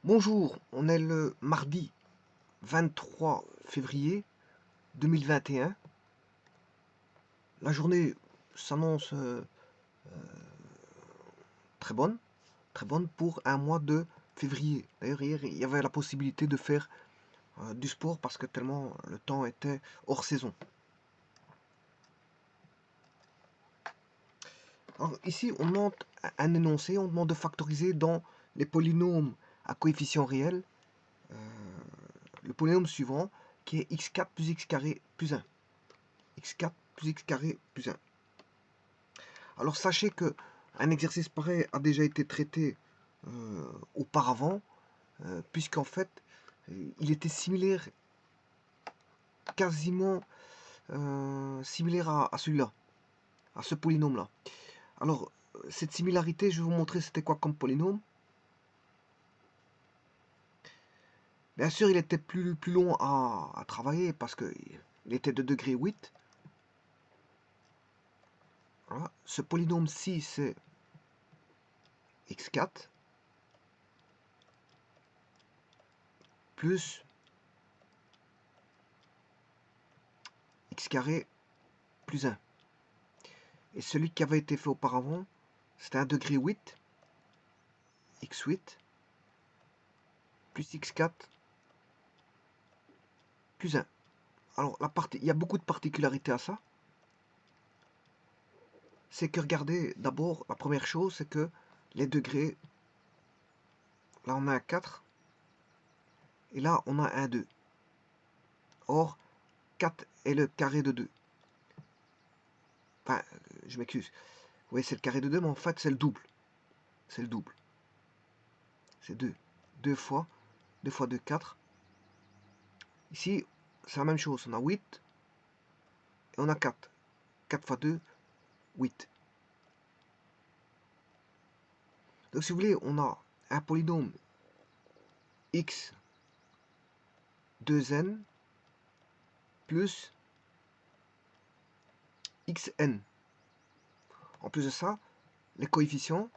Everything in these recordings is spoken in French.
Bonjour, on est le mardi 23 février 2021. La journée s'annonce très bonne pour un mois de février. D'ailleurs, hier, il y avait la possibilité de faire du sport parce que tellement le temps était hors saison. Alors ici, on demande un énoncé, on demande de factoriser dans les polynômes à coefficient réel le polynôme suivant qui est x4 plus x carré plus 1. x4 plus x carré plus 1. Alors sachez que un exercice pareil a déjà été traité auparavant, puisqu'en fait il était similaire, quasiment similaire à celui-là, à ce polynôme-là. Alors cette similarité, je vais vous montrer c'était quoi comme polynôme. Bien sûr, il était plus long à travailler parce qu'il était de degré 8. Voilà. Ce polynôme-ci, c'est x4 plus x carré plus 1. Et celui qui avait été fait auparavant, c'était un degré 8, x8, plus x4, plus 1. Alors, il y a beaucoup de particularités à ça. C'est que, regardez, d'abord, la première chose, c'est que les degrés, là on a un 4, et là on a un 2. Or, 4 est le carré de 2. Enfin, je m'excuse. Oui, c'est le carré de 2, mais en fait, c'est le double. C'est le double. C'est 2. 2 fois 2, 4. Ici, c'est la même chose. On a 8 et on a 4. 4 fois 2, 8. Donc, si vous voulez, on a un polynôme x 2n plus xn. En plus de ça, les coefficients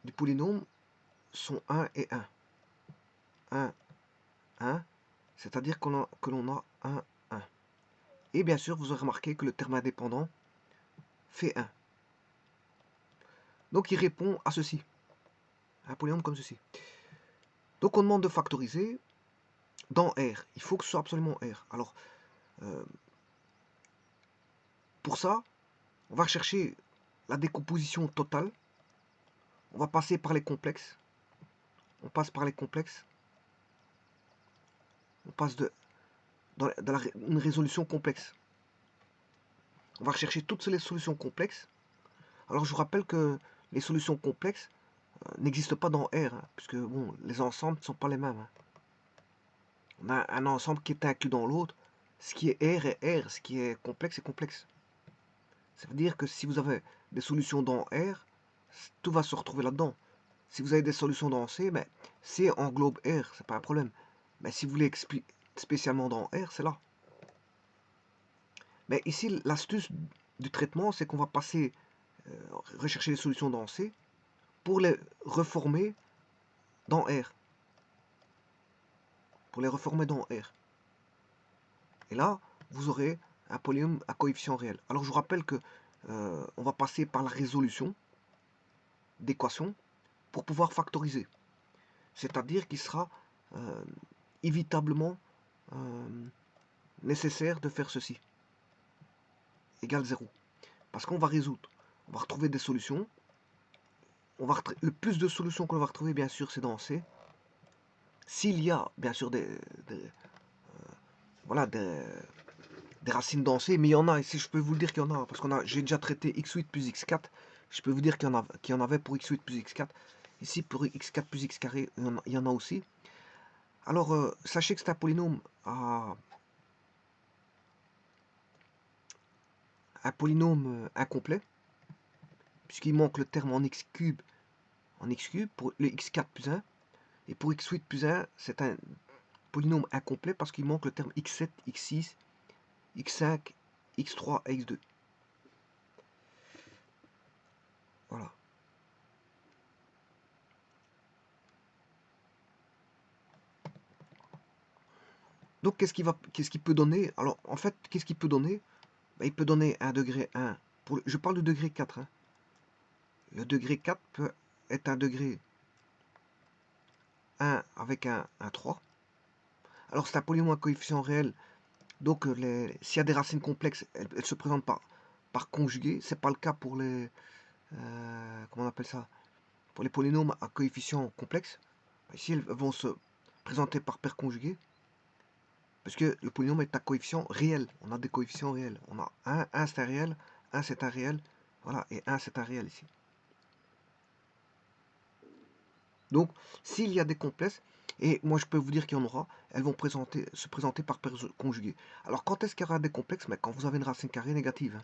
du polynôme sont 1 et 1. 1, 1, c'est-à-dire que l'on a 1, 1. Et bien sûr, vous aurez remarqué que le terme indépendant fait 1. Donc il répond à ceci. Un polynôme comme ceci. Donc on demande de factoriser dans R. Il faut que ce soit absolument R. Alors, pour ça, on va chercher la décomposition totale. On va passer par les complexes. On passe par les complexes. On passe dans une résolution complexe. On va rechercher toutes les solutions complexes. Alors je vous rappelle que les solutions complexes n'existent pas dans R, hein, puisque bon, les ensembles ne sont pas les mêmes. Hein. On a un ensemble qui est inclus dans l'autre. Ce qui est R est R, ce qui est complexe est complexe. Ça veut dire que si vous avez des solutions dans R, tout va se retrouver là-dedans. Si vous avez des solutions dans C, ben, C englobe R, c'est pas un problème. Mais si vous voulez spécialement dans R, c'est là. Mais ici, l'astuce du traitement, c'est qu'on va passer, rechercher les solutions dans C pour les reformer dans R. Pour les reformer dans R. Et là, vous aurez un polynôme à coefficient réel. Alors je vous rappelle que on va passer par la résolution d'équation pour pouvoir factoriser. C'est-à-dire qu'il sera évitablement nécessaire de faire ceci. Égale 0. Parce qu'on va résoudre. On va retrouver des solutions. Le plus de solutions qu'on va retrouver, bien sûr, c'est dans C. S'il y a, bien sûr, voilà, des racines dans C, mais il y en a, ici je peux vous le dire qu'il y en a, parce que j'ai déjà traité x8 plus x4, je peux vous dire qu'il y en avait pour x8 plus x4. Ici, pour x4 plus x carré, il y en a aussi. Alors, sachez que c'est un polynôme incomplet, puisqu'il manque le terme en x cube pour le x4 plus 1, et pour x8 plus 1, c'est un polynôme incomplet parce qu'il manque le terme x7, x6, x5, x3 et x2. Voilà. Donc, qu'est-ce qu'il peut donner? Alors, en fait, qu'est-ce qu'il peut donner? Ben, il peut donner un degré 1. Je parle du degré 4. Hein. Le degré 4 peut être un degré 1 avec un 3. Alors, c'est un polynôme à coefficient réel. Donc, s'il y a des racines complexes, elles se présentent par conjugué. C'est pas le cas pour les... comment on appelle ça? Pour les polynômes à coefficient complexe. Ici, elles vont se présenter par paire conjuguée. Parce que le polynôme est à coefficient réel. On a des coefficients réels. On a 1 c'est un réel, 1 c'est un réel. Voilà, et 1 c'est un réel ici. Donc, s'il y a des complexes, et moi je peux vous dire qu'il y en aura, elles vont se présenter par paire conjuguée. Alors, quand est-ce qu'il y aura des complexes? Mais quand vous avez une racine carrée négative. Hein.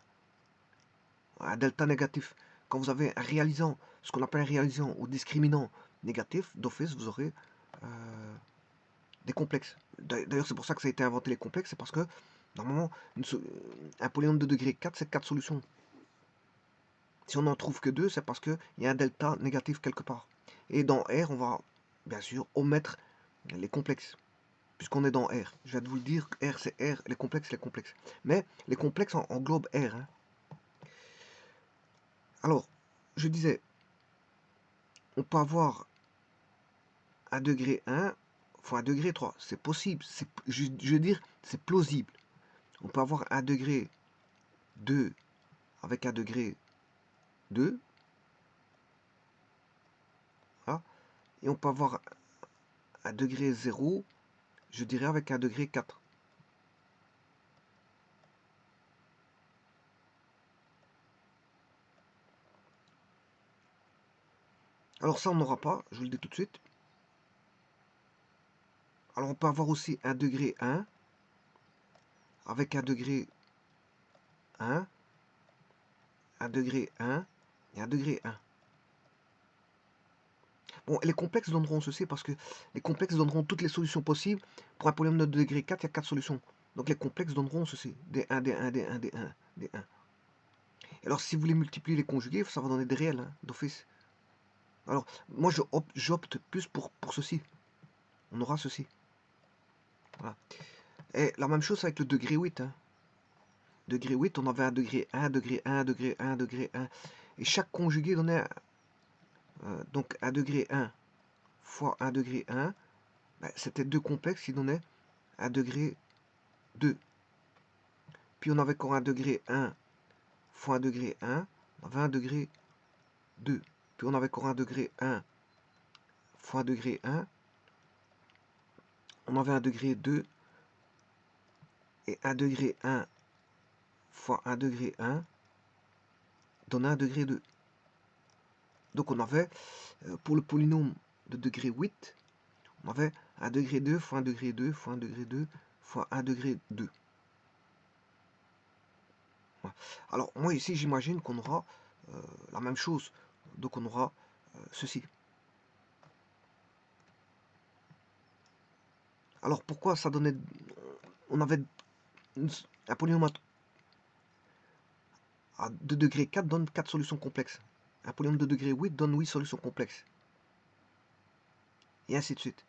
Un delta négatif. Quand vous avez un réalisant, ce qu'on appelle un réalisant ou discriminant négatif, d'office, vous aurez des complexes. D'ailleurs, c'est pour ça que ça a été inventé les complexes, c'est parce que, normalement, un polynôme de degré 4, c'est 4 solutions. Si on n'en trouve que 2, c'est parce qu'il y a un delta négatif quelque part. Et dans R, on va, bien sûr, omettre les complexes. Puisqu'on est dans R. Je viens de vous le dire, R c'est R, les complexes, les complexes. Mais les complexes englobent R. Hein. Alors, je disais, on peut avoir un degré 1 fois un degré 3. C'est possible. Je veux dire, c'est plausible. On peut avoir un degré 2 avec un degré 2. Voilà. Et on peut avoir un degré 0, je dirais, avec un degré 4. Alors ça, on n'aura pas, je vous le dis tout de suite. Alors on peut avoir aussi un degré 1 avec un degré 1, un degré 1 et un degré 1. Bon, les complexes donneront ceci parce que les complexes donneront toutes les solutions possibles. Pour un polynôme de degré 4, il y a 4 solutions. Donc les complexes donneront ceci, des 1, des 1, des 1, des 1, des 1. Et alors si vous les multipliez, les conjuguer, ça va donner des réels, hein, d'office. Alors, moi j'opte plus pour ceci. On aura ceci. Voilà. Et la même chose avec le degré 8. Hein. Degré 8, on avait un degré 1, degré 1, degré 1, degré 1. Et chaque conjugué donnait donc un degré 1 fois 1 degré 1. Ben, c'était deux complexes qui donnaient un degré 2. Puis on avait encore un degré 1 fois un degré 1. On avait un degré 2. Puis on avait encore un degré 1 fois un degré 1. On avait un degré 2 et un degré 1 fois un degré 1 donne un degré 2. Donc on avait, pour le polynôme de degré 8, on avait un degré 2 fois un degré 2 fois un degré 2 fois un degré 2. Voilà. Alors moi ici j'imagine qu'on aura la même chose. Donc on aura ceci. Alors pourquoi ça donnait... On avait un polynôme de degré 4 donne 4 solutions complexes. Un polynôme de degré 8 donne 8 solutions complexes. Et ainsi de suite.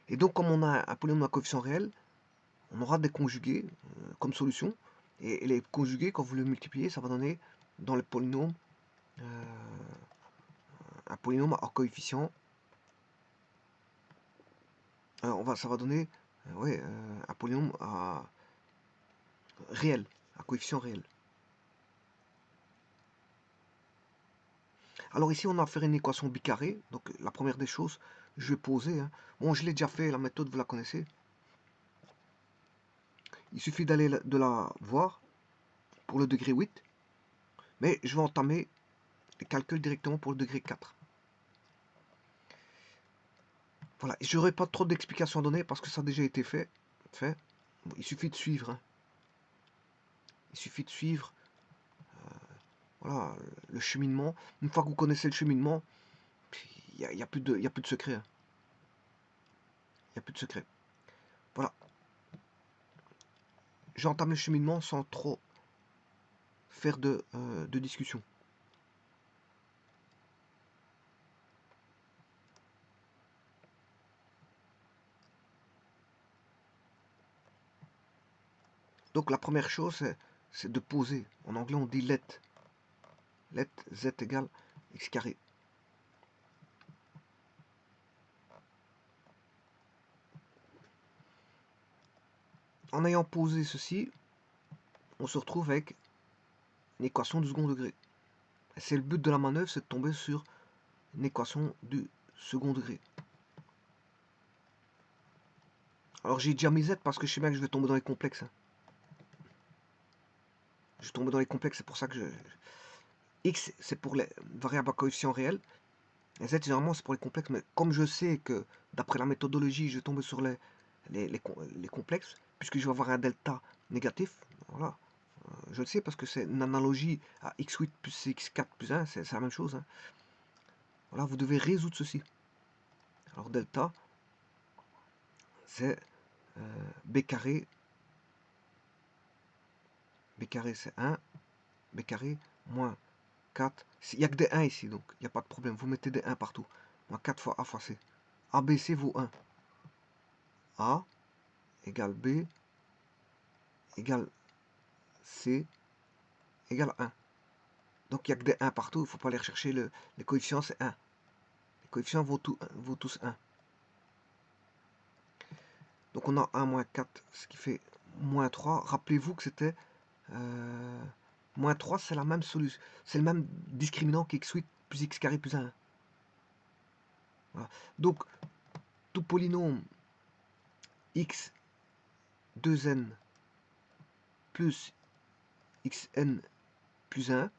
Et donc comme on a un polynôme à coefficient réel, on aura des conjugués comme solution. Et les conjugués, quand vous les multipliez, ça va donner dans le polynôme un polynôme à coefficient. Ça va donner un polynôme à réel, à coefficient réel. Alors ici, on a fait une équation bicarrée. Donc la première des choses, je vais poser. Hein. Bon, je l'ai déjà fait, la méthode, vous la connaissez. Il suffit d'aller de la voir pour le degré 8. Mais je vais entamer les calculs directement pour le degré 4. Voilà, je n'aurai pas trop d'explications à donner parce que ça a déjà été fait. Bon, il suffit de suivre. Hein. Il suffit de suivre voilà, le cheminement. Une fois que vous connaissez le cheminement, il n'y a plus de secret. Hein. Il n'y a plus de secret. Voilà. J'entame le cheminement sans trop faire de discussion. Donc la première chose, c'est de poser. En anglais, on dit let. Let z égale x carré. En ayant posé ceci, on se retrouve avec une équation du second degré. C'est le but de la manœuvre, c'est de tomber sur une équation du second degré. Alors j'ai déjà mis z parce que je sais bien que je vais tomber dans les complexes. Je vais tomber dans les complexes, c'est pour ça que x c'est pour les variables à coefficient réel. Et z généralement c'est pour les complexes, mais comme je sais que d'après la méthodologie je vais tomber sur les complexes, puisque je vais avoir un delta négatif, voilà. Je le sais parce que c'est une analogie à x8 plus x4 plus 1, c'est la même chose. Hein. Voilà, vous devez résoudre ceci. Alors delta, c'est b carré c'est 1, b carré moins 4. Il n'y a que des 1 ici, donc il n'y a pas de problème. Vous mettez des 1 partout. Moins 4 fois a fois c. ABC vaut 1. A égale B égale C égale 1. Donc il n'y a que des 1 partout, il ne faut pas aller rechercher les coefficients, c'est 1. Les coefficients vaut tous 1. Donc on a 1 moins 4, ce qui fait moins 3. Rappelez-vous que c'était moins 3, c'est la même solution. C'est le même discriminant qu'x8 plus x carré plus 1. Voilà. Donc tout polynôme x 2n plus xn plus 1,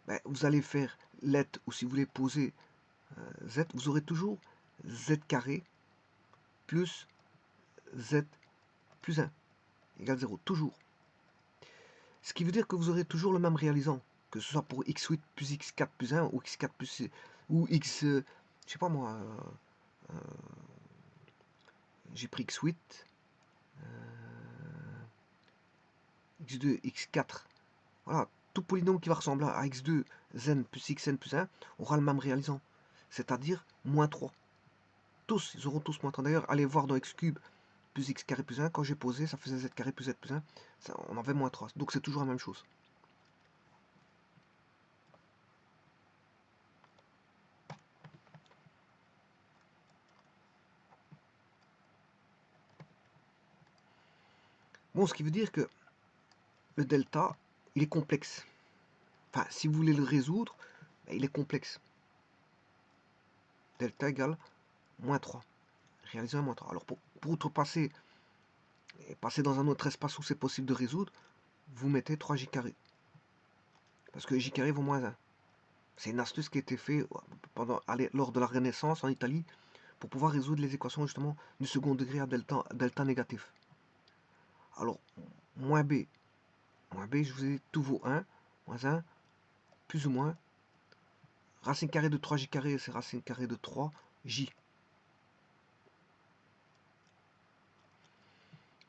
ben, vous allez faire let, ou si vous voulez poser z, vous aurez toujours z carré plus z plus 1 égale 0, toujours. Ce qui veut dire que vous aurez toujours le même réalisant, que ce soit pour x8 plus x4 plus 1 ou x4 plus ou x, je sais pas moi, j'ai pris x8, x2, x4, voilà, tout polynôme qui va ressembler à x2, zen plus xn plus 1 aura le même réalisant, c'est-à-dire moins 3. Tous, ils auront tous moins 3. D'ailleurs, allez voir dans x cube plus x carré plus 1, quand j'ai posé, ça faisait z carré plus z plus 1, ça, on avait moins 3. Donc c'est toujours la même chose. Bon, ce qui veut dire que le delta, il est complexe. Enfin, si vous voulez le résoudre, il est complexe. Delta égale moins 3. Réaliser un moins 3. Alors, pour outrepasser et passer dans un autre espace où c'est possible de résoudre, vous mettez 3j carré. Parce que j carré vaut moins 1. C'est une astuce qui a été faite lors de la Renaissance en Italie pour pouvoir résoudre les équations justement du second degré à delta négatif. Alors, moins b, je vous ai dit, tout vaut 1, moins 1, plus ou moins, racine carrée de 3j carré, c'est racine carrée de 3j.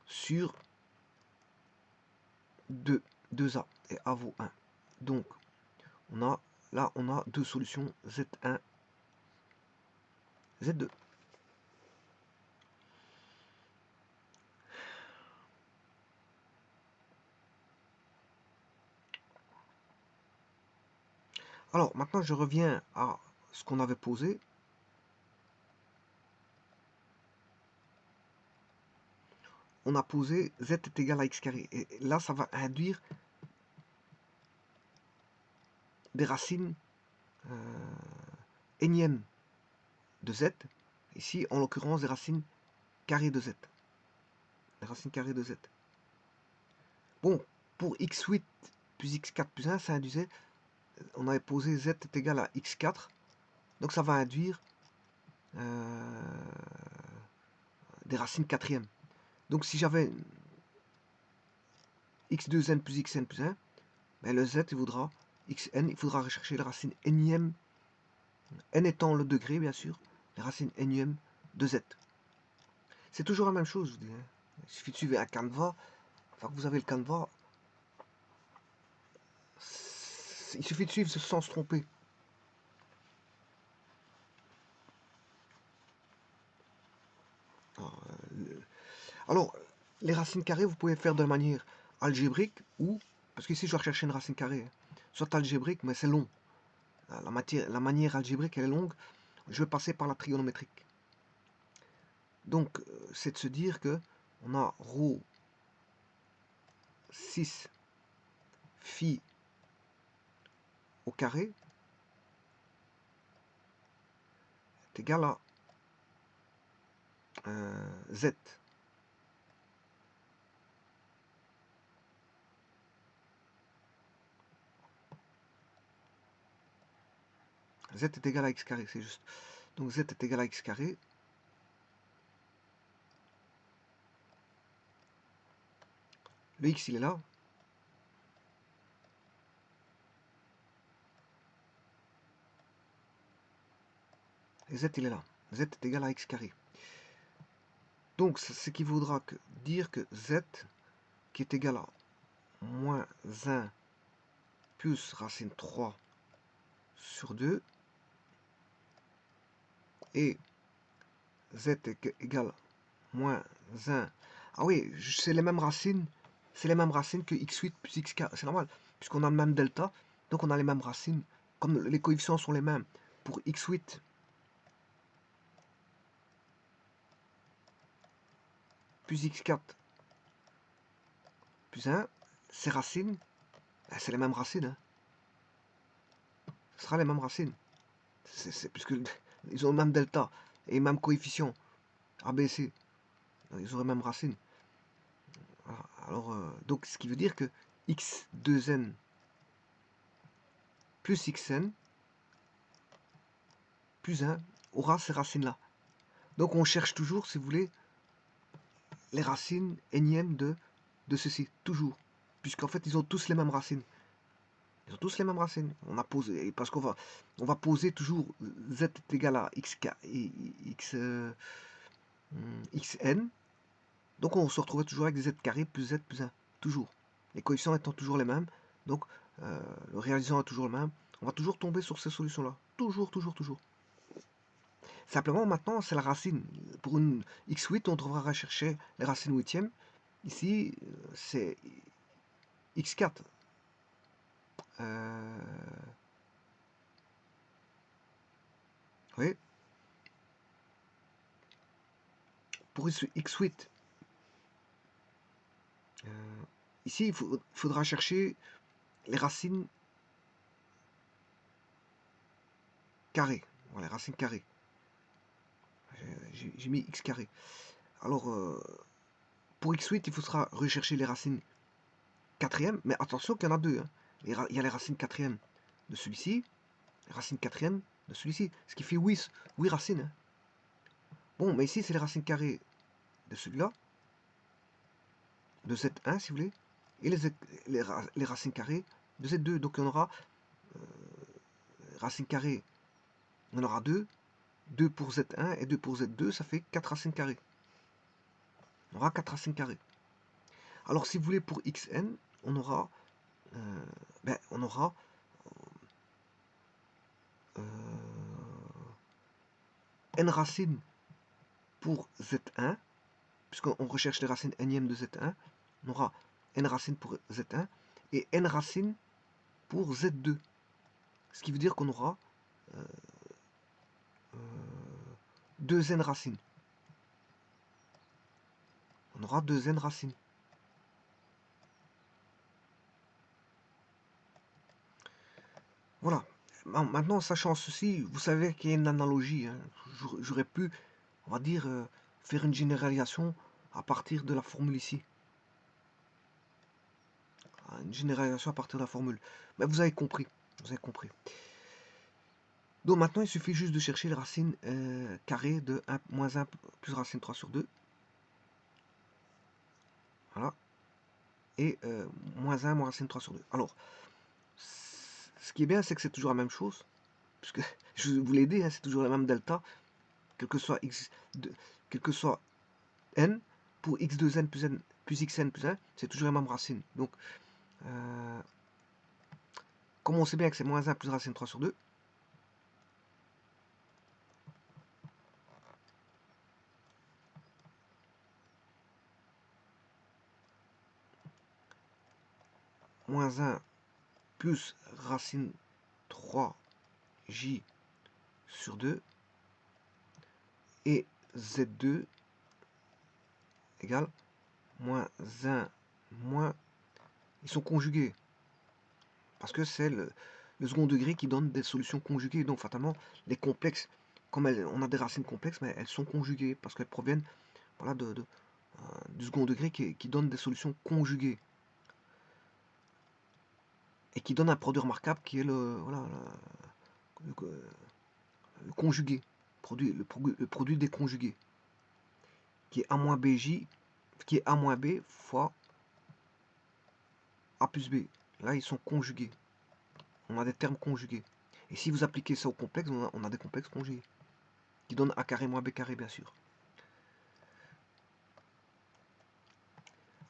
Sur 2a, et a vaut 1. Donc, là, on a deux solutions, z1, z2. Alors, maintenant, je reviens à ce qu'on avait posé. On a posé z est égal à x carré. Et là, ça va induire des racines énièmes de z. Ici, en l'occurrence, des racines carrées de z. Des racines carrées de z. Bon, pour x8 plus x4 plus 1, ça induisait, on avait posé z est égal à x4. Donc ça va induire des racines quatrièmes. Donc si j'avais x2n plus xn plus 1, ben le z il vaudra xn, il faudra rechercher la racine énième, n étant le degré bien sûr, la racine énième de z. C'est toujours la même chose, je vous dis. Hein. Il suffit de suivre un canevas, enfin que vous avez le canevas, il suffit de suivre sans se tromper. Alors, les racines carrées, vous pouvez faire de la manière algébrique ou, parce qu'ici je dois rechercher une racine carrée, soit algébrique, mais c'est long. La manière algébrique, elle est longue. Je vais passer par la trigonométrique. Donc, c'est de se dire que on a ρ 6 phi au carré est égal à z. Z est égal à x carré, c'est juste. Donc z est égal à x carré. Le x, il est là. Et z, il est là. Z est égal à x carré. Donc, ce qui voudra dire que z, qui est égal à moins 1 plus racine 3 sur 2, et z est égal à moins 1. Ah oui, c'est les mêmes racines. C'est les mêmes racines que x8 plus x4. C'est normal, puisqu'on a le même delta. Donc on a les mêmes racines. Comme les coefficients sont les mêmes pour x8 plus x4 plus 1, ces racines, c'est les mêmes racines. Hein. Ce sera les mêmes racines. Puisque ils ont le même delta et le même coefficient A, B, C. Ils auraient les mêmes racines. Voilà. Alors, donc, ce qui veut dire que x2n plus xn plus 1 aura ces racines-là. Donc, on cherche toujours, si vous voulez, les racines énièmes de ceci, toujours. Puisqu'en fait, ils ont tous les mêmes racines. Ils ont tous les mêmes racines. On a posé, parce on va poser toujours z est égal à xn. Donc on se retrouvait toujours avec z carré plus z plus 1. Toujours. Les coefficients étant toujours les mêmes. Donc le réalisant est toujours le même. On va toujours tomber sur ces solutions-là. Toujours, toujours, toujours. Simplement, maintenant, c'est la racine. Pour une x8, on devra rechercher les racines huitièmes. Ici, c'est x4. Oui. Pour x8, ici, il faudra chercher les racines carrées. Voilà, les racines carrées. J'ai mis x carré. Alors, pour x8, il faudra rechercher les racines quatrièmes, mais attention qu'il y en a deux. Hein. Il y a les racines quatrièmes de celui-ci, les racines quatrièmes de celui-ci, ce qui fait 8 racines. Hein. Bon, mais ici, c'est les racines carrées de celui-là, de Z1, si vous voulez, et les racines carrées de Z2. Donc, on aura racines carrées, on aura 2, 2 pour Z1 et 2 pour Z2, ça fait 4 racines carrées. On aura 4 racines carrées. Alors, si vous voulez, pour xn, on aura, n racines pour Z1, puisqu'on recherche les racines énièmes de Z1, on aura n racines pour Z1 et n racines pour Z2. Ce qui veut dire qu'on aura 2n racines. On aura 2n racines. Voilà. Maintenant, sachant ceci, vous savez qu'il y a une analogie. Hein. J'aurais pu, on va dire, faire une généralisation à partir de la formule ici. Une généralisation à partir de la formule. Mais vous avez compris. Vous avez compris. Donc maintenant, il suffit juste de chercher les racines carrées de 1, moins 1 plus racine 3 sur 2. Voilà. Et moins 1 moins racine 3 sur 2. Alors, ce qui est bien, c'est que c'est toujours la même chose. Puisque je vous l'ai dit, hein, c'est toujours la même delta. Quel que soit quel que soit n, pour x2n plus xn plus 1, c'est toujours la même racine. Donc, comme on sait bien que c'est moins 1 plus racine 3 sur 2, moins 1 plus racine 3j sur 2 et z2 égale moins 1 moins, ils sont conjugués, parce que c'est le second degré qui donne des solutions conjuguées, donc fatalement les complexes, comme on a des racines complexes, mais elles sont conjuguées, parce qu'elles proviennent voilà, du second degré qui donne des solutions conjuguées, et qui donne un produit remarquable qui est voilà, le conjugué, le produit des conjugués, qui est A moins BJ, qui est A moins B fois A plus B. Là, ils sont conjugués. On a des termes conjugués. Et si vous appliquez ça au complexe, on a des complexes conjugués, qui donnent A carré moins B carré, bien sûr.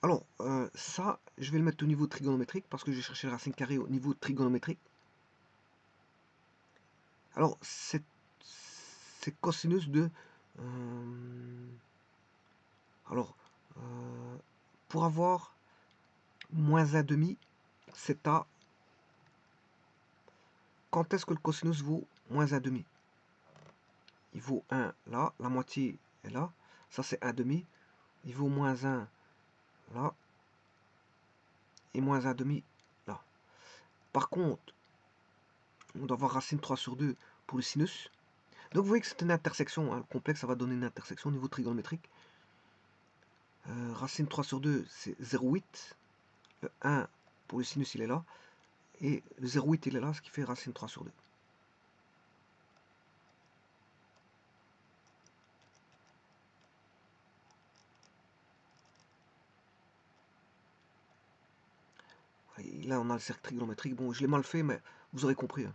Alors, ça, je vais le mettre au niveau trigonométrique, parce que j'ai cherché la racine carrée au niveau trigonométrique. Alors, c'est cosinus de... pour avoir moins 1,5, c'est à... Quand est-ce que le cosinus vaut moins 1,5? Il vaut 1 là, la moitié est là, ça c'est 1,5. Il vaut moins 1 là, et moins 1,5 là. Par contre, on doit avoir racine 3 sur 2 pour le sinus. Donc vous voyez que c'est une intersection, hein. Le complexe, ça va donner une intersection au niveau trigonométrique. Racine 3 sur 2, c'est 0,8. Le 1 pour le sinus, il est là. Et le 0,8, il est là, ce qui fait racine 3 sur 2. Et là, on a le cercle trigonométrique. Bon, je l'ai mal fait, mais vous aurez compris, hein.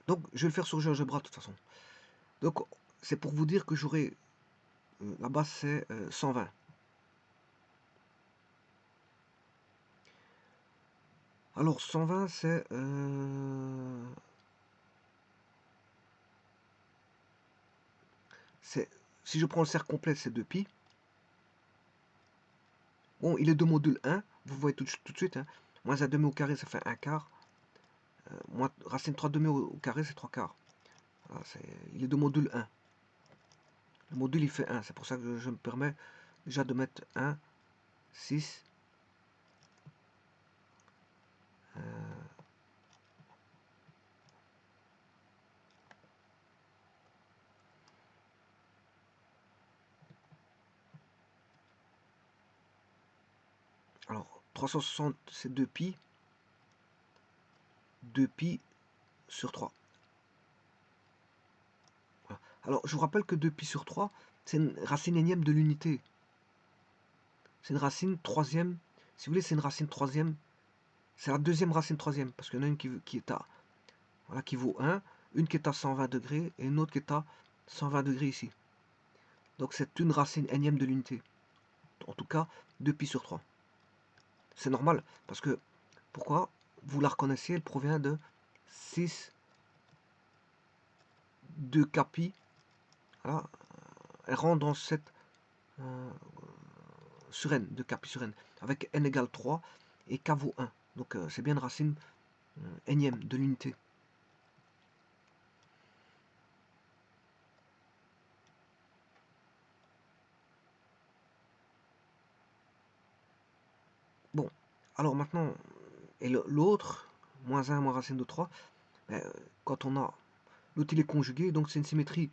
Donc, je vais le faire sur GeoGebra de toute façon. Donc, c'est pour vous dire que j'aurai... la base, c'est 120. Alors, 120, c'est... si je prends le cercle complet, c'est 2pi. Bon, il est de module 1. Vous voyez tout de suite. Hein. Moins 1 demi au carré, ça fait 1 quart. Racine 3 demi au carré, c'est 3 quarts. Voilà, il est de module 1. Le module, il fait 1. C'est pour ça que je me permets déjà de mettre 1, 6. Alors, 360, c'est 2pi. 2pi sur 3. Voilà. Alors, je vous rappelle que 2pi sur 3, c'est une racine énième de l'unité. C'est une racine troisième. Si vous voulez, c'est une racine troisième. C'est la deuxième racine troisième. Parce qu'il y en a une qui est à... Voilà, qui vaut 1. Une qui est à 120 degrés. Et une autre qui est à 120 degrés ici. Donc, c'est une racine énième de l'unité. En tout cas, 2pi sur 3. C'est normal. Parce que, pourquoi? Vous la reconnaissez, elle provient de 6 de Capi. Voilà. Elle rentre dans cette sur n, de Capi sur n, avec n égale 3 et k vaut 1. Donc c'est bien une racine énième de l'unité. Bon, alors maintenant, et l'autre, moins 1 moins racine de 3, quand on a l'autre il est conjugué, donc c'est une symétrie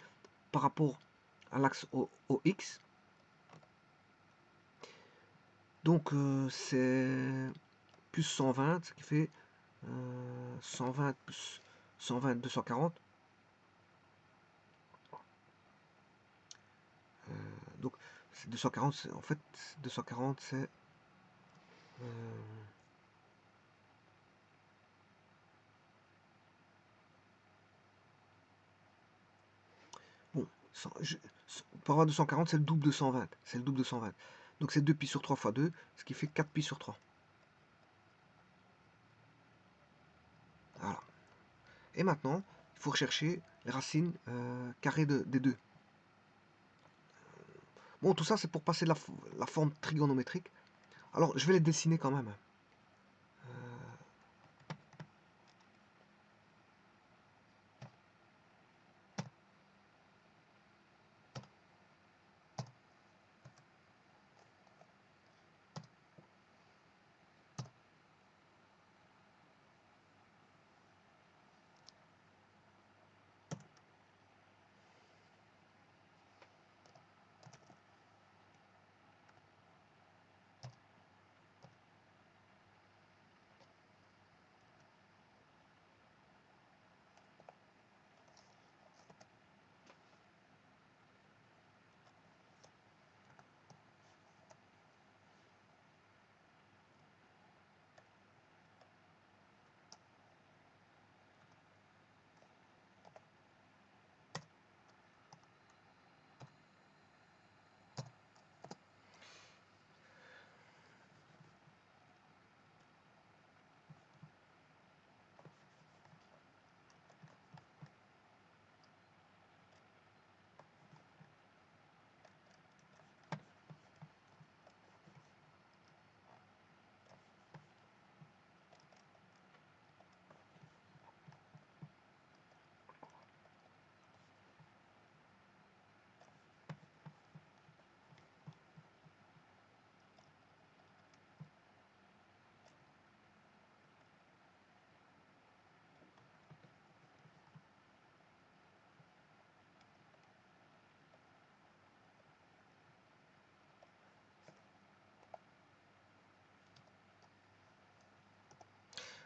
par rapport à l'axe OX. Donc c'est plus 120, ce qui fait 120 plus 120, 240. Donc c'est 240, en fait 240 c'est bon, par rapport à 240 c'est le double de 120, c'est le double de 120. Donc c'est 2pi sur 3 fois 2, ce qui fait 4pi sur 3. Voilà. Et maintenant, il faut rechercher les racines carrées des deux. Bon, tout ça, c'est pour passer la forme trigonométrique. Alors, je vais les dessiner quand même.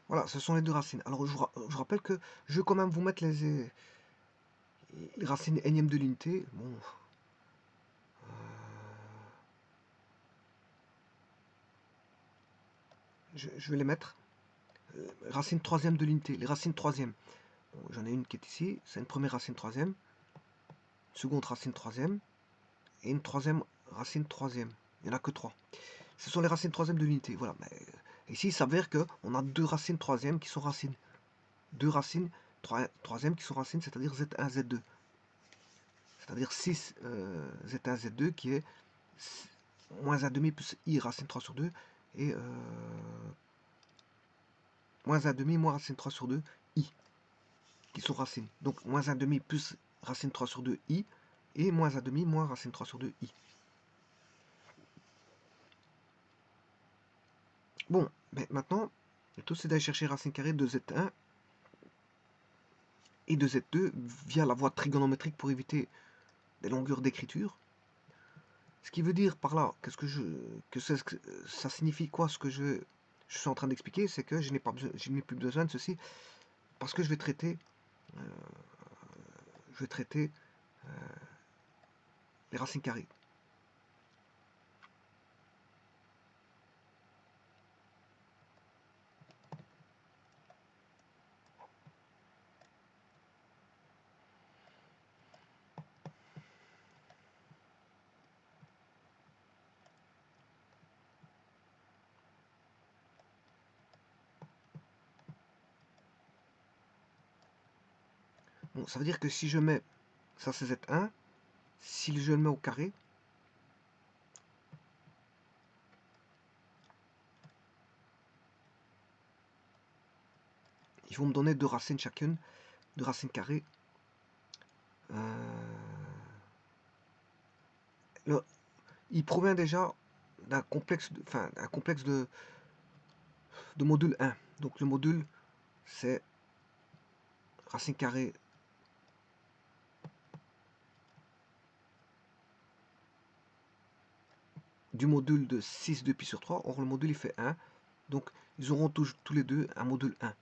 Voilà, ce sont les deux racines. Alors, je rappelle que je vais quand même vous mettre les racines énième de l'unité. Bon, je vais les mettre. Racine troisième de l'unité, les racines troisième. Bon, j'en ai une qui est ici, c'est une première racine troisième, seconde racine troisième, et une troisième racine troisième. Il n'y en a que trois. Ce sont les racines troisième de l'unité. Voilà. Mais ici, il s'avère qu'on a deux racines troisième qui sont racines. Deux racines troisième qui sont racines, c'est-à-dire Z1, Z2. C'est-à-dire 6 Z1, Z2 qui est moins 1 demi plus I racine 3 sur 2 et moins 1 demi moins racine 3 sur 2 I qui sont racines. Donc moins 1 demi plus racine 3 sur 2 I et moins 1 demi moins racine 3 sur 2 I. Bon, mais maintenant, le tout c'est d'aller chercher racine carrée de Z1 et de Z2 via la voie trigonométrique pour éviter des longueurs d'écriture. Ce qui veut dire par là, que ça signifie quoi ce que je suis en train d'expliquer, c'est que je n'ai plus besoin de ceci parce que je vais traiter les racines carrées. Bon, ça veut dire que si je mets, ça c'est Z1, si je le mets au carré, ils vont me donner deux racines chacune, deux racines carrées. Il provient déjà d'un complexe, un complexe de module 1. Donc le module, c'est racine carrée du module de 6 de pi sur 3. Or, le module, il fait 1. Donc, ils auront tous les deux un module 1.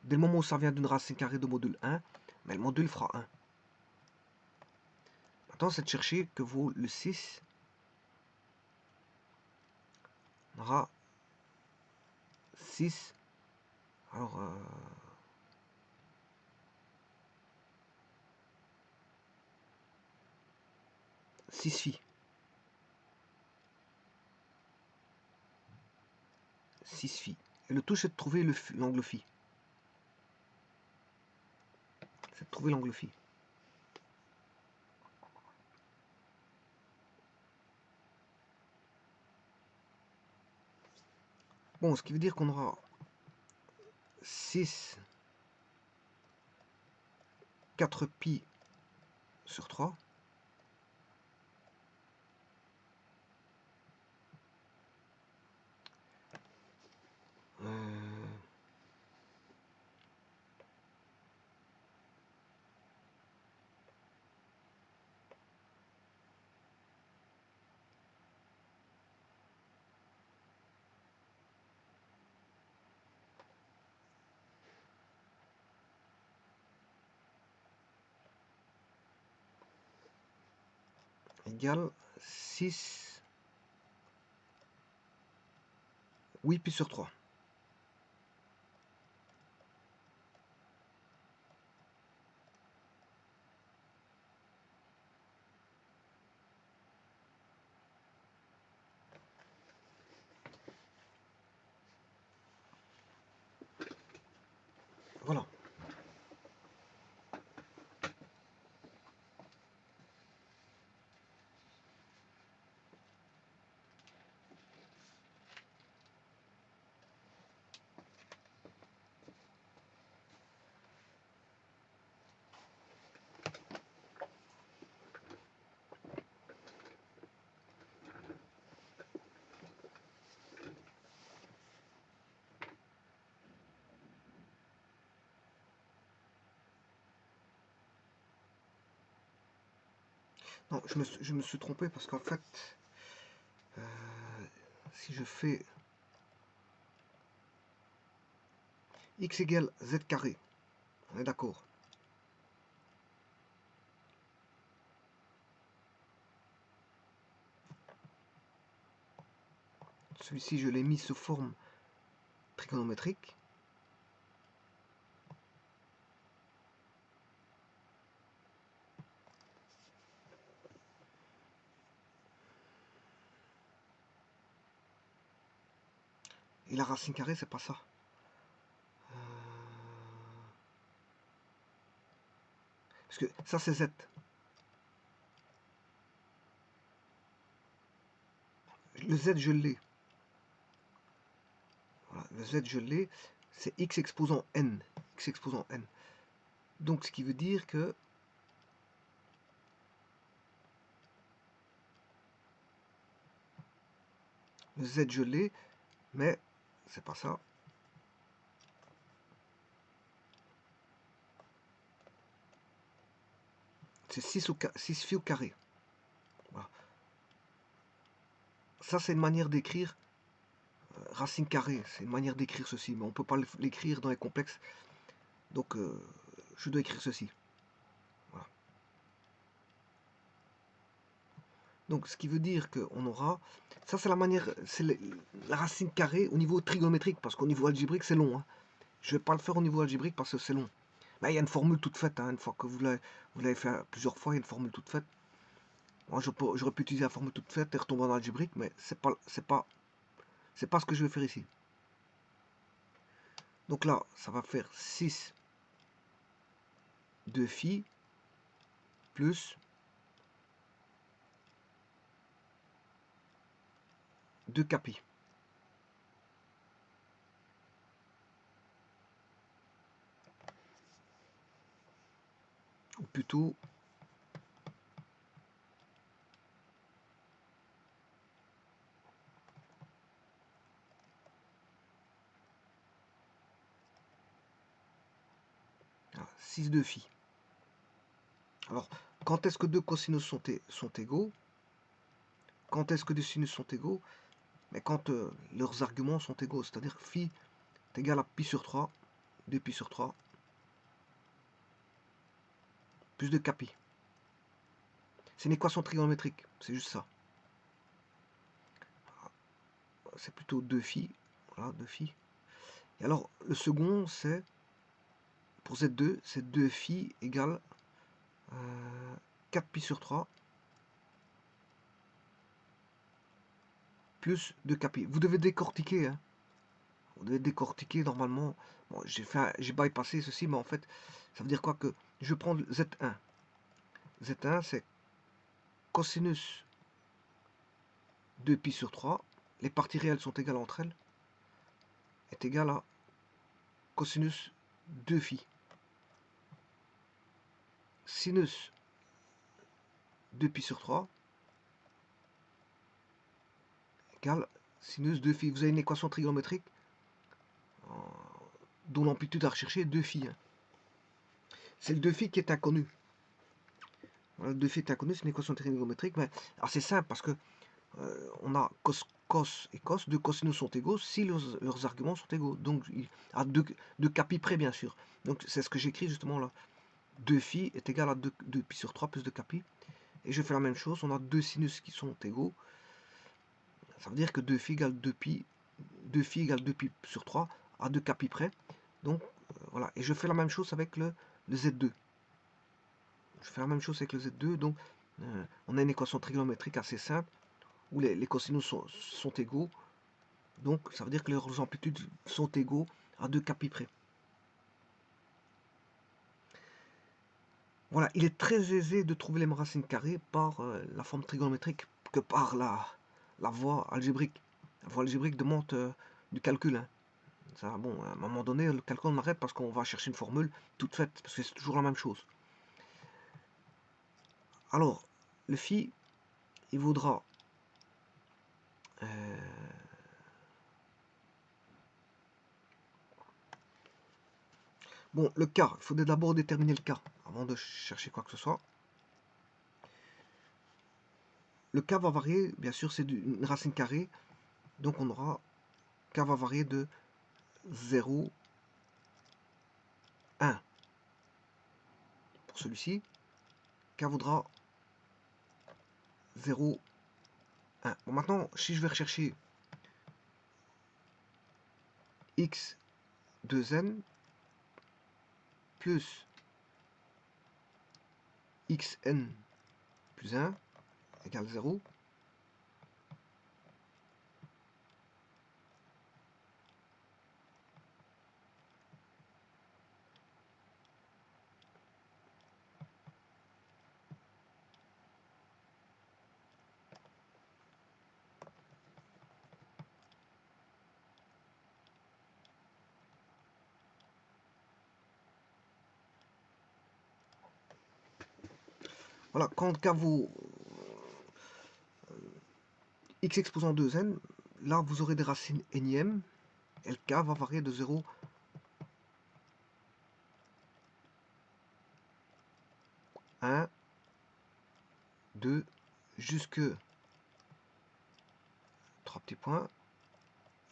Dès le moment où ça vient d'une racine carrée de module 1, mais le module fera 1. Maintenant, c'est de chercher que vaut le 6. On aura 6. Alors, 6 phi. 6 phi. Et le tout, c'est de trouver l'angle phi. c'est de trouver l'angle phi. Bon, ce qui veut dire qu'on aura 6 4 pi sur 3. Égale 6 8 pi sur 3. Voilà. Non, je me suis trompé parce qu'en fait, si je fais x égale z carré, on est d'accord. Celui-ci, je l'ai mis sous forme trigonométrique. Et la racine carrée, c'est pas ça. Parce que ça, c'est z. Le z, je l'ai. Voilà, le z, je l'ai. C'est x exposant n. X exposant n. Donc, ce qui veut dire que le z, je l'ai, mais c'est pas ça. C'est 6 phi au carré. Voilà. Ça, c'est une manière d'écrire racine carrée. C'est une manière d'écrire ceci, mais on ne peut pas l'écrire dans les complexes. Donc, je dois écrire ceci. Voilà. Donc, ce qui veut dire qu'on aura... Ça, c'est la manière... C'est la racine carrée au niveau trigonométrique, parce qu'au niveau algébrique, c'est long. Hein. Je ne vais pas le faire au niveau algébrique parce que c'est long. Mais il y a une formule toute faite. Hein. Une fois que vous l'avez fait plusieurs fois, il y a une formule toute faite. Moi, j'aurais pu utiliser la formule toute faite et retomber en algébrique, mais c'est pas ce que je vais faire ici. Donc là, ça va faire 6 2 phi plus 2 capi. Ou plutôt ah, 6 2 phi. Alors, quand est-ce que deux cosinus sont égaux? Quand est-ce que deux sinus sont égaux? Mais quand leurs arguments sont égaux, c'est-à-dire que phi est égal à pi sur 3, 2 pi sur 3, plus 2 capi. C'est une équation trigonométrique, c'est juste ça. C'est plutôt 2 phi, voilà, 2 phi. Et alors, le second, c'est, pour Z2, c'est 2 phi égale 4 pi sur 3, plus 2 capi. Vous devez décortiquer, hein. Vous devez décortiquer normalement. Bon, j'ai bypassé ceci, mais en fait, ça veut dire quoi que je vais prendre Z1. Z1, c'est cosinus 2π sur 3. Les parties réelles sont égales entre elles. Est égal à cosinus 2φ. Sinus 2π sur 3 égale sinus 2φ. Vous avez une équation trigonométrique dont l'amplitude à rechercher est 2φ. C'est le 2φ qui est inconnu. Voilà, le 2φ est inconnu, c'est une équation trigonométrique, mais c'est simple parce que on a cos et cos, deux cosinus sont égaux si leurs arguments sont égaux. Donc, à deux capi près, bien sûr. Donc, c'est ce que j'écris justement là. 2φ est égal à 2π sur 3 plus 2 capi. Et je fais la même chose, on a deux sinus qui sont égaux. Ça veut dire que 2φ égale 2π, 2φ égale 2π sur 3 à 2 capi près. Donc, voilà. Et je fais la même chose avec le Z2. Je fais la même chose avec le Z2. Donc, on a une équation trigonométrique assez simple où les cosinus sont égaux. Donc, ça veut dire que leurs amplitudes sont égaux à 2 capi près. Voilà, il est très aisé de trouver les racines carrées par la forme trigonométrique que par la voie algébrique. La voie algébrique demande du calcul. Hein. Ça, bon, à un moment donné, le calcul on arrête parce qu'on va chercher une formule toute faite, parce que c'est toujours la même chose. Alors, le phi, il vaudra bon, le cas, il faut d'abord déterminer le cas avant de chercher quoi que ce soit. Le k va varier, bien sûr, c'est une racine carrée, donc on aura k va varier de 0, 1. Pour celui-ci, k vaudra 0, 1. Bon, maintenant, si je vais rechercher x 2n plus xn plus 1 égale 0, voilà, quand k vaut x exposant 2n, là vous aurez des racines énièmes, et le k va varier de 0 1, 2, jusque 3 petits points,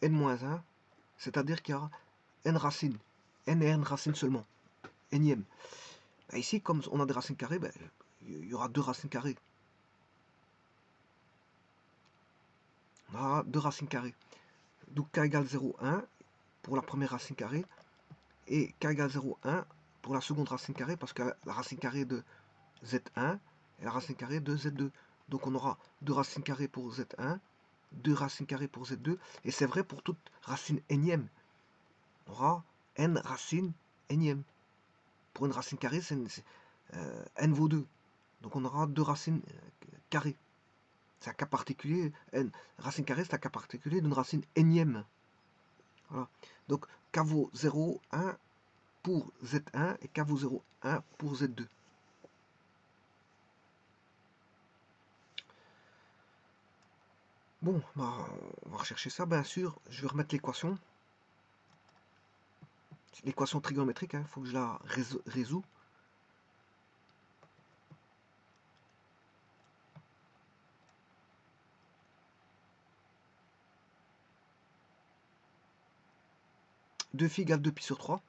n-1, c'est-à-dire qu'il y a n racines, n et n racines seulement, énième. Et ici, comme on a des racines carrées, ben, il y aura deux racines carrées. On aura deux racines carrées. Donc k égale 0, 1 pour la première racine carrée, et k égale 0, 1 pour la seconde racine carrée, parce que la racine carrée de z1 et la racine carrée de z2. Donc on aura deux racines carrées pour z1, deux racines carrées pour z2, et c'est vrai pour toute racine énième. On aura n racines énième. Pour une racine carrée, n vaut 2. Donc on aura deux racines carrées. C'est un cas particulier. N, racine carrée, c'est un cas particulier d'une racine énième. Voilà. Donc k vaut 0, 1 pour z1 et k vaut 0, 1 pour z2. Bon, bah, on va rechercher ça, bien sûr. Je vais remettre l'équation. L'équation trigonométrique, il faut que je la résous. Deux phi égale 2π sur 3.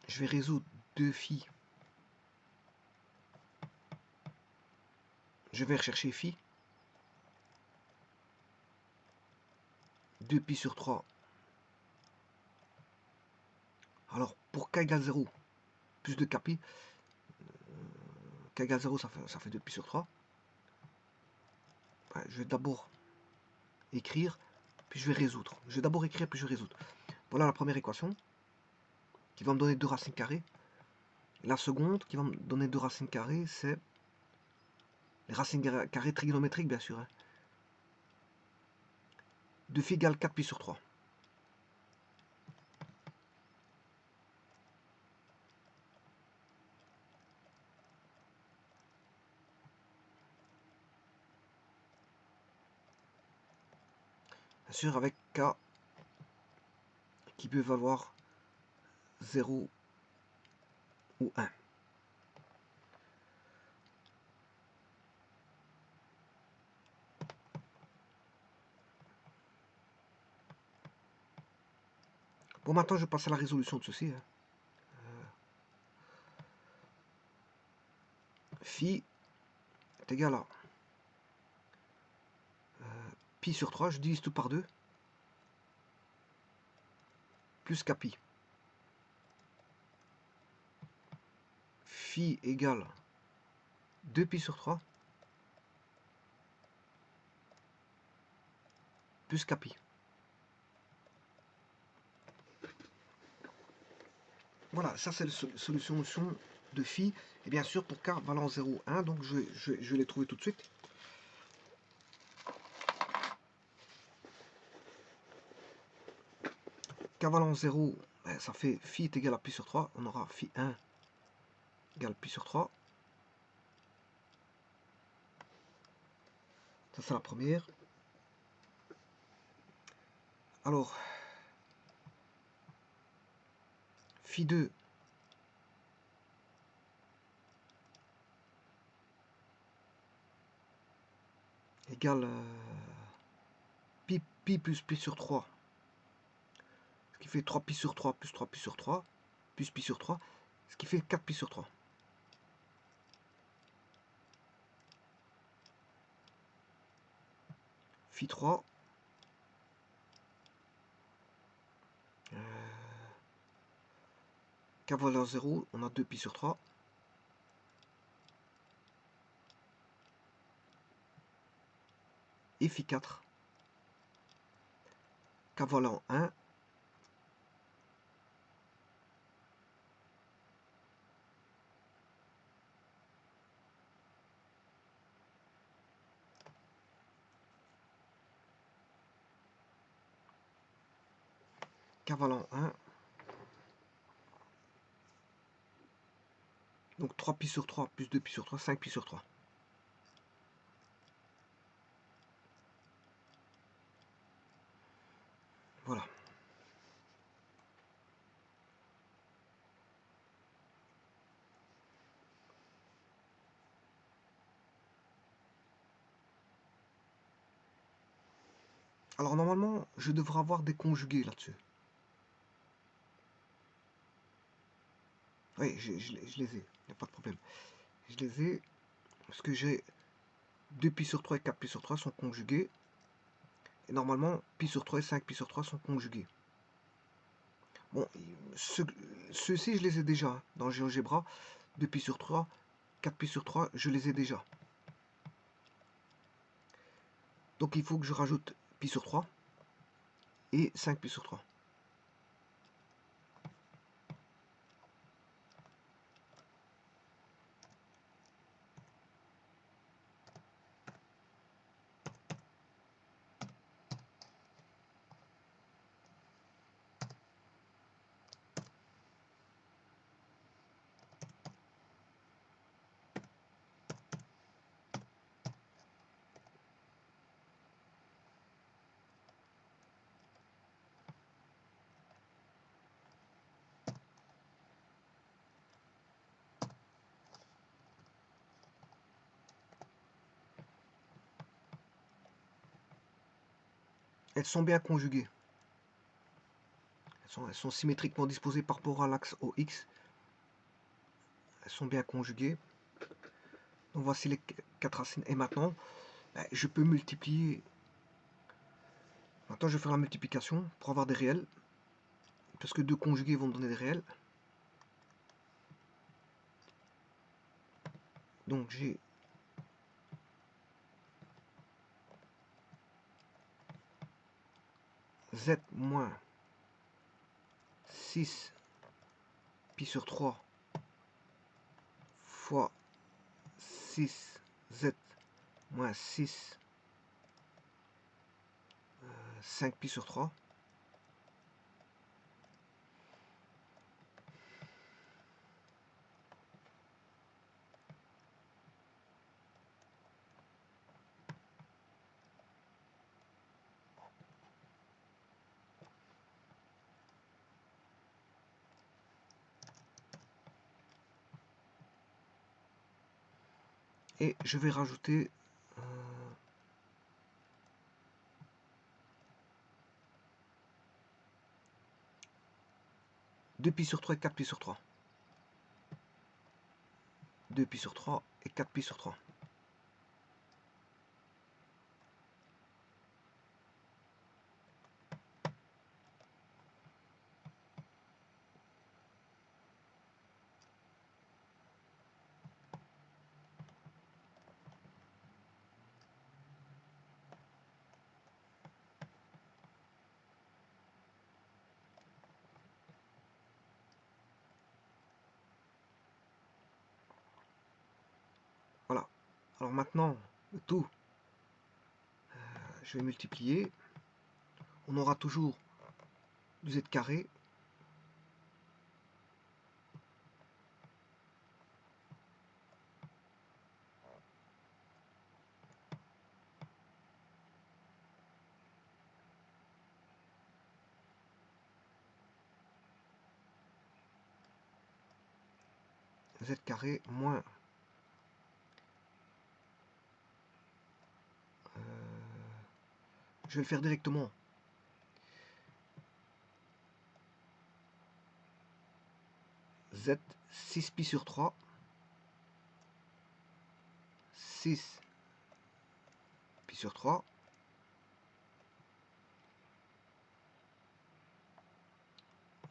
Je vais résoudre 2 phi. Je vais rechercher phi. 2π sur 3. Alors, pour k égale 0, plus de kpi, k égale 0, ça fait 2π sur 3. Ouais, je vais d'abord écrire, puis je vais résoudre. Je vais d'abord écrire, puis je vais résoudre. Voilà la première équation, qui va me donner 2 racines carrées. La seconde, qui va me donner 2 racines carrées, c'est les racines carrées trigonométriques, bien sûr. 2π égale 4π sur 3. Bien sûr, avec k qui peut valoir 0 ou 1. Bon, maintenant, je passe à la résolution de ceci. Phi est égal à pi sur 3, je divise tout par 2, plus kpi. Phi égale 2π sur 3, plus kpi. Voilà, ça c'est la solution de phi. Et bien sûr, pour k valant 0, 1, donc je vais les trouver tout de suite. K valant 0, ça fait phi est égal à pi sur 3. On aura phi 1 égale pi sur 3. Ça c'est la première. Alors, phi 2 égale pi plus pi sur 3. Ce qui fait 3π sur 3 plus 3π sur 3 plus pi sur 3. Ce qui fait 4π sur 3. Phi 3 k valeur 0, on a 2π sur 3. Et phi 4 k valant 1, k valant 1, donc 3π sur 3 plus 2π sur 3, 5π sur 3. Voilà. Alors normalement, je devrais avoir des conjugués là-dessus. Oui, je les ai, il n'y a pas de problème. Je les ai, parce que j'ai 2π sur 3 et 4π sur 3 sont conjugués. Et normalement, pi sur 3 et 5π sur 3 sont conjugués. Bon, ceux-ci, je les ai déjà dans GeoGebra. 2π sur 3, 4π sur 3, je les ai déjà. Donc il faut que je rajoute pi sur 3 et 5π sur 3. Elles sont bien conjuguées. Elles sont symétriquement disposées par rapport à l'axe OX. Elles sont bien conjuguées. Donc voici les 4 racines. Et maintenant, je peux multiplier. Maintenant, je vais faire la multiplication pour avoir des réels. Parce que 2 conjugués vont me donner des réels. Donc j'ai Z moins 6 pi sur 3 fois 6Z moins 6 5 pi sur 3. Et je vais rajouter 2 pi sur 3 et 4 pi sur 3. 2 pi sur 3 et 4 pi sur 3. Voilà. Alors maintenant, le tout, je vais multiplier. On aura toujours du z carré z carré moins je vais le faire directement. Z 6 pi sur 3 6 pi sur 3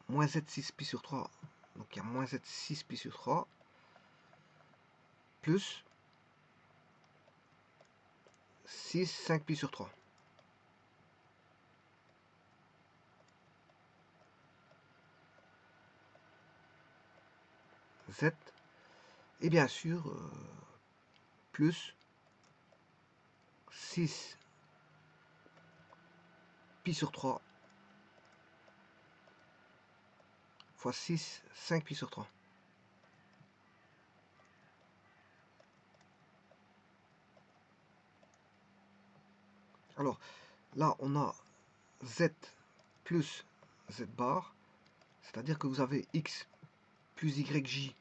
moins z 6 pi sur 3, donc il y a moins z 6 pi sur 3 plus 6 5 pi sur 3. Z et bien sûr plus 6 pi sur 3 fois 6 5 pi sur 3. Alors là on a z plus z bar, c'est-à-dire que vous avez x plus yj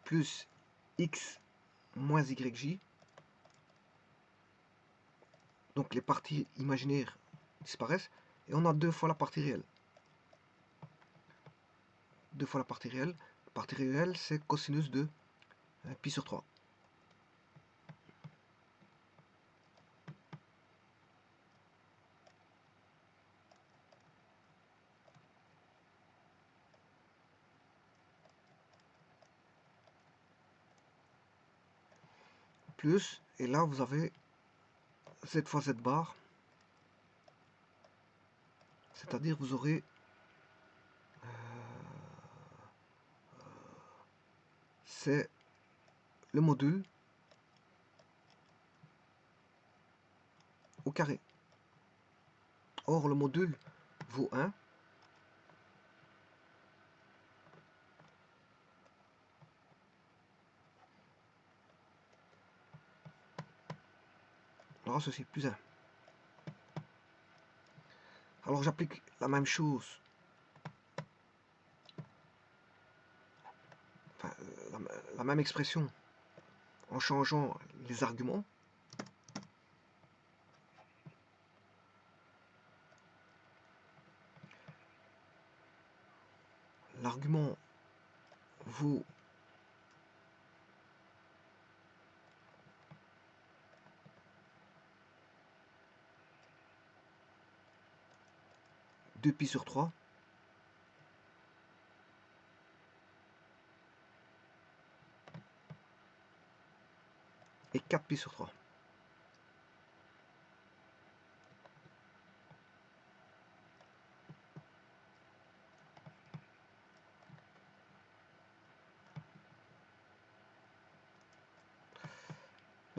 plus x moins yj. Donc les parties imaginaires disparaissent et on a 2 fois la partie réelle. 2 fois la partie réelle. La partie réelle, c'est cosinus de pi sur 3. Plus, et là vous avez z fois z bar, c'est-à-dire vous aurez c'est le module au carré. Or le module vaut 1. Alors ceci plus 1. Alors j'applique la même chose, enfin, la même expression en changeant les arguments. L'argument vaut 2 pi sur 3 et 4 pi sur 3.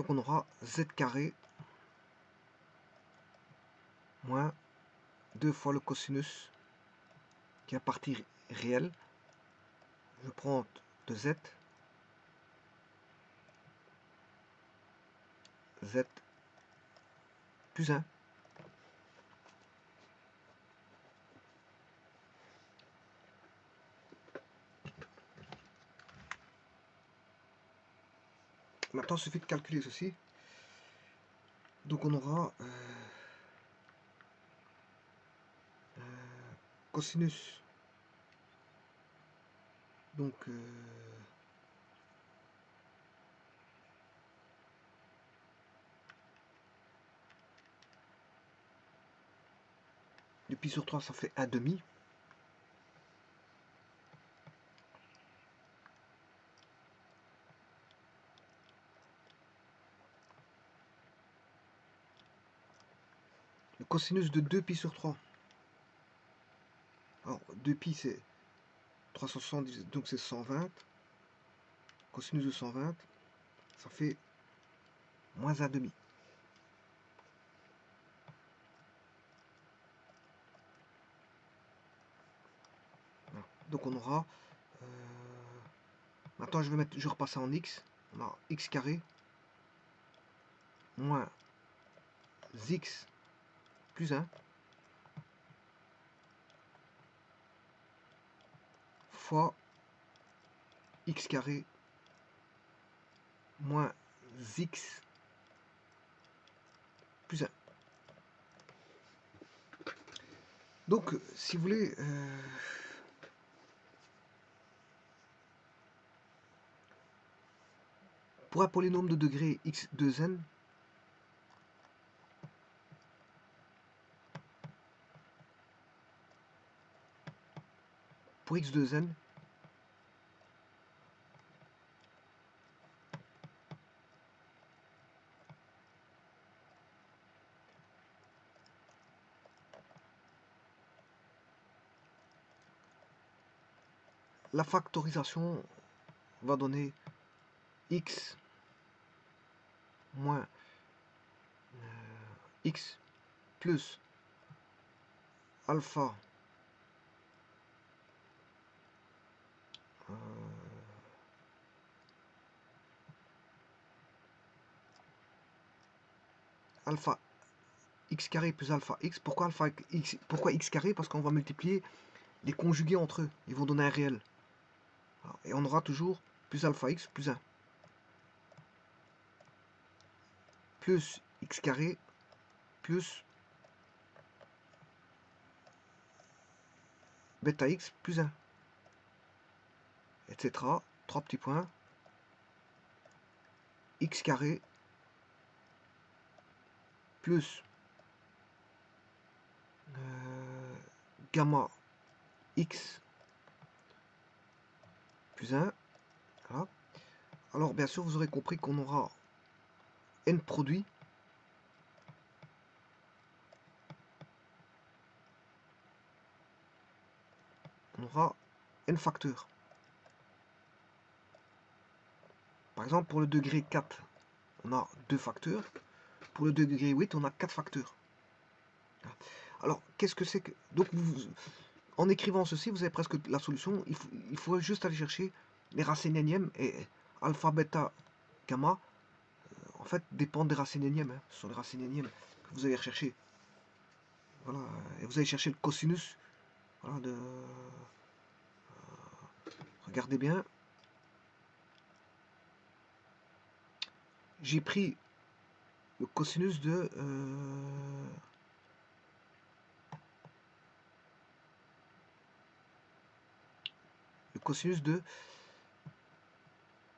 Donc on aura z carré moins 2 fois le cosinus qui est la partie réelle. Je prends de z plus 1. Maintenant, il suffit de calculer ceci. Donc on aura cosinus donc de pi sur 3 ça fait 1 demi. Le cosinus de 2 pi sur 3. Alors 2 pi c'est 370, donc c'est 120. Cosinus de 120, ça fait moins 1 demi. Voilà. Donc on aura maintenant je repasse en x. On a x carré moins x plus 1 fois x carré moins x plus 1. Donc, si vous voulez, pour un polynôme de degré x2n, pour x2n, la factorisation va donner x moins x plus alpha alpha x carré plus alpha x. Pourquoi alpha x, pourquoi x carré? Parce qu'on va multiplier les conjugués entre eux. Ils vont donner un réel. Et on aura toujours plus alpha x plus 1. Plus x carré plus bêta x plus 1. Etc. 3 petits points. X carré plus gamma x plus 1. Voilà. Alors bien sûr vous aurez compris qu'on aura n produits on aura n facteurs. Par exemple pour le degré 4 on a 2 facteurs. Pour le degré 8 on a 4 facteurs. Alors qu'est-ce que c'est que... Donc en écrivant ceci vous avez presque la solution. Il faut juste aller chercher les racines énièmes et alpha, bêta, gamma en fait dépendent des racines énièmes. Ce sont les racines énièmes que vous allez rechercher. Voilà, et vous allez chercher le cosinus. Voilà, regardez bien. J'ai pris le cosinus de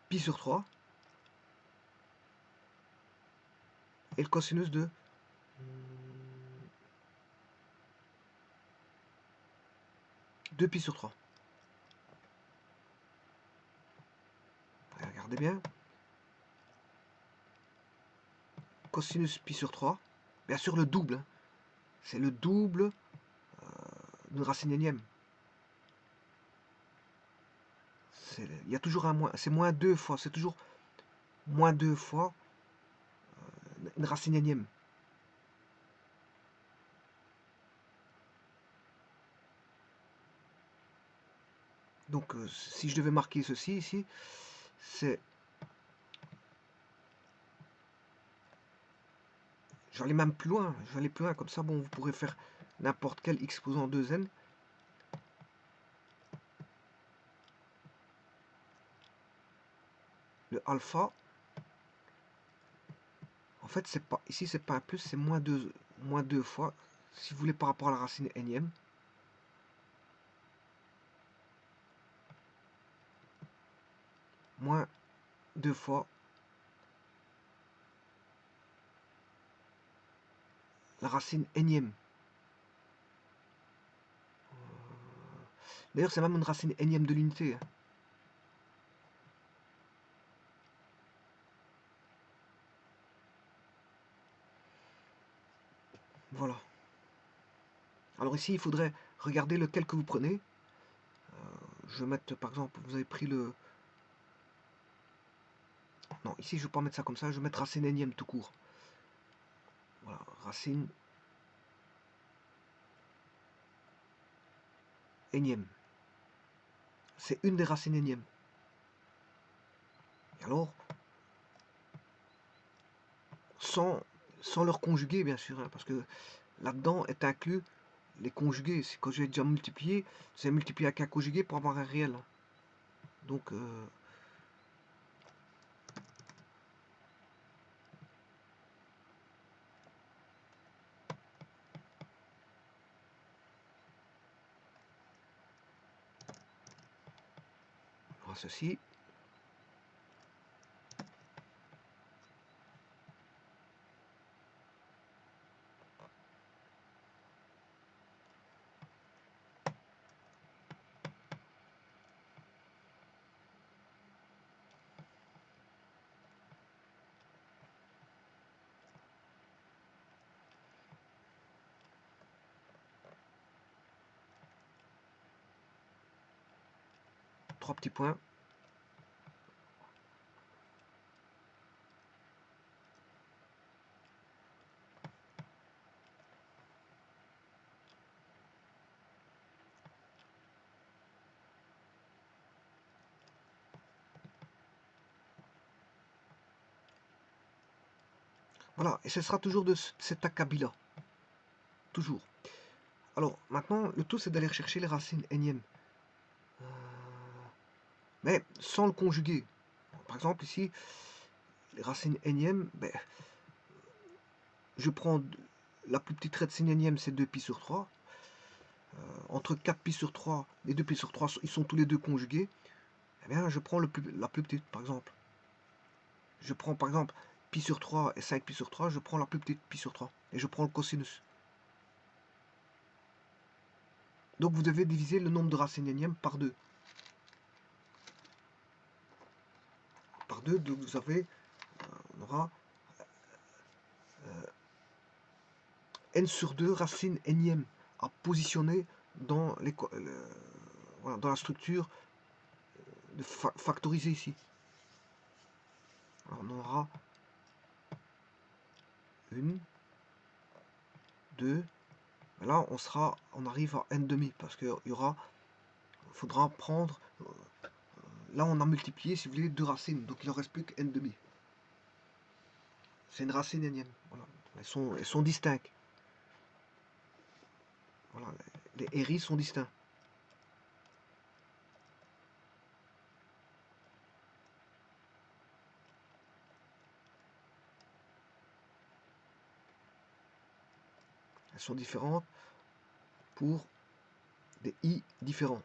pi sur 3 et le cosinus de pi sur 3. Regardez bien. Cosinus pi sur 3. Bien sûr le double. Hein. C'est le double d'une racine énième. Il y a toujours un moins. C'est moins 2 fois. C'est toujours moins 2 fois une racine énième. Donc si je devais marquer ceci ici, c'est... Je vais aller même plus loin, je vais aller plus loin, comme ça, bon, vous pourrez faire n'importe quel exposant 2n. Le alpha, en fait, c'est pas, ici, c'est pas un plus, c'est moins 2 fois, si vous voulez, par rapport à la racine énième. Moins 2 fois la racine énième. D'ailleurs, c'est même une racine énième de l'unité. Voilà. Alors ici, il faudrait regarder lequel que vous prenez. Je vais mettre, par exemple, vous avez pris le... Non, ici, je ne vais pas mettre ça comme ça. Je vais mettre racine énième tout court. Voilà, racine énième. C'est une des racines énièmes. Et alors, sans leur conjuguer, bien sûr, hein, parce que là-dedans est inclus les conjugués. Quand j'ai déjà multiplié, c'est multiplié avec un conjugué pour avoir un réel. Donc, voilà ceci. Trois petits points. Voilà, et ce sera toujours de cet acabit-là. Toujours. Alors, maintenant, le tout, c'est d'aller chercher les racines énièmes. Mais sans le conjuguer. Par exemple, ici, les racines énièmes, ben, je prends la plus petite racine énième, c'est 2pi sur 3. Entre 4pi sur 3 et 2pi sur 3, ils sont tous les deux conjugués. Eh bien, je prends la plus petite, par exemple. Je prends, par exemple, pi sur 3 et 5pi sur 3, je prends la plus petite, pi sur 3. Et je prends le cosinus. Donc, vous devez diviser le nombre de racines énièmes par 2. Par 2, donc vous avez, on aura n sur 2 racines énièmes à positionner dans, voilà, dans la structure de factoriser ici. Alors on aura 1, 2, là on arrive à n demi parce qu'il faudra prendre, là on a multiplié si vous voulez 2 racines, donc il ne reste plus que n demi. C'est une racine énième, voilà. Elles sont distinctes. Voilà, les RI sont distincts. Elles sont différentes pour des I différents.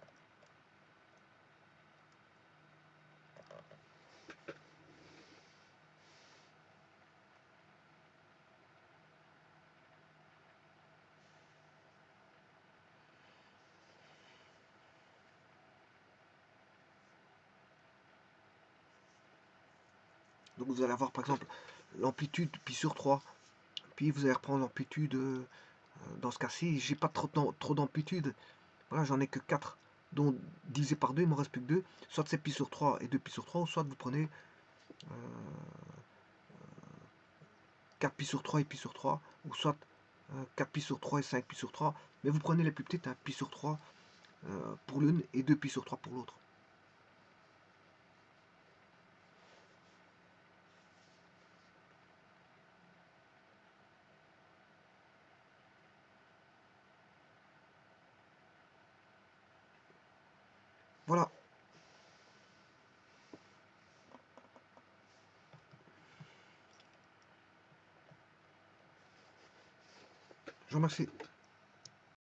Donc vous allez avoir par exemple l'amplitude pi sur 3, puis vous allez reprendre l'amplitude, dans ce cas-ci, j'ai pas trop d'amplitude, voilà, j'en ai que 4, donc divisé par 2, il m'en reste plus que 2, soit c'est pi sur 3 et 2 pi sur 3, ou soit vous prenez 4 pi sur 3 et pi sur 3, ou soit 4 pi sur 3 et 5 pi sur 3, mais vous prenez les plus petites, pi sur 3 pour l'une et 2 pi sur 3 pour l'autre. Voilà. Je vous remercie.